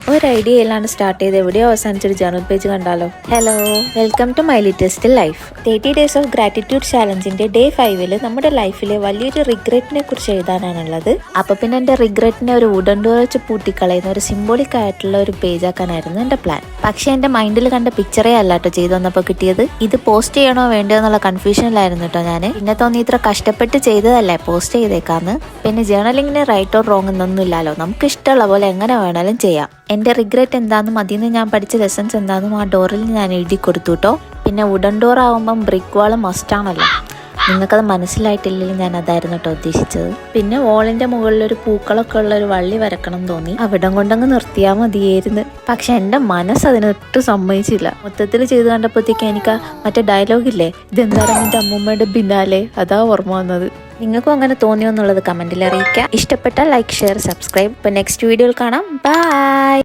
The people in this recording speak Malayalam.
ഒരു ഐഡിയ ഇല്ലാണ്ട് സ്റ്റാർട്ട് ചെയ്ത് എവിടെയോ അവസാനിച്ചൊരു ജേർണൽ പേജ് കണ്ടാലോ. Hello, welcome to my littlest life. 30 days of gratitude ചാലഞ്ചിന്റെ ഡേ 5 നമ്മുടെ ലൈഫിലെ വലിയൊരു റിഗ്രറ്റിനെ കുറിച്ച് എഴുതാനാണുള്ളത്. അപ്പൊ പിന്നെ എന്റെ റിഗ്രറ്റിനെ ഒരു വുഡൻ ഡോർ വെച്ച് പൂട്ടിക്കളയുന്ന ഒരു സിംബോളിക് ആയിട്ടുള്ള ഒരു പേജ് ആക്കാനായിരുന്നു എന്റെ പ്ലാൻ. പക്ഷെ എന്റെ മൈൻഡിൽ കണ്ട പിക്ചറേ അല്ലാട്ടോ ചെയ്തു വന്നപ്പോൾ കിട്ടിയത്. ഇത് പോസ്റ്റ് ചെയ്യണോ വേണ്ടോ എന്നുള്ള കൺഫ്യൂഷനിലായിരുന്നു കേട്ടോ ഞാൻ. പിന്നെ തോന്നി ഇത്ര കഷ്ടപ്പെട്ട് ചെയ്തതല്ലേ, പോസ്റ്റ് ചെയ്തേക്കാന്ന്. പിന്നെ ജേർണലിങ്ങിന് റൈറ്റ് ഓർ റോങ് എന്നൊന്നും ഇല്ലല്ലോ, നമുക്ക് ഇഷ്ടമുള്ള പോലെ എങ്ങനെ വേണേലും ചെയ്യാം. എൻ്റെ റിഗ്രറ്റ് എന്താണെന്നും അതിൽ നിന്ന് ഞാൻ പഠിച്ച ലെസൺസ് എന്താണെന്നും ആ ഡോറിൽ ഞാൻ എഴുതി കൊടുത്തു കേട്ടോ. പിന്നെ വുഡൻ ഡോർ ആകുമ്പം ബ്രിക്ക് വാൾ മസ്റ്റാണല്ലോ. നിങ്ങൾക്കത് മനസ്സിലായിട്ടില്ലെങ്കിൽ ഞാൻ അതായിരുന്നു കേട്ടോ ഉദ്ദേശിച്ചത്. പിന്നെ വോളിൻ്റെ മുകളിലൊരു പൂക്കളൊക്കെ ഉള്ള ഒരു വള്ളി വരക്കണം തോന്നി. അവിടം കൊണ്ടങ്ങ് നിർത്തിയാൽ മതിയായിരുന്നു. പക്ഷെ എൻ്റെ മനസ്സ് അതിനൊട്ടും സമ്മതിച്ചില്ല. മൊത്തത്തിൽ ചെയ്ത് കണ്ടപ്പോഴത്തേക്ക് എനിക്ക് മറ്റേ ഡയലോഗില്ലേ, ഇതെന്താണ് എൻ്റെ അമ്മൂമ്മയുടെ ബിനാലെ, അതാ ഓർമ്മ വന്നത്. നിങ്ങൾക്കും അങ്ങനെ തോന്നിയോ എന്നുള്ളത് കമൻറ്റിൽ അറിയിക്കുക. ഇഷ്ടപ്പെട്ടാൽ ലൈക്ക്, ഷെയർ, സബ്സ്ക്രൈബ്. ഇപ്പോൾ നെക്സ്റ്റ് വീഡിയോയിൽ കാണാം. ബൈ.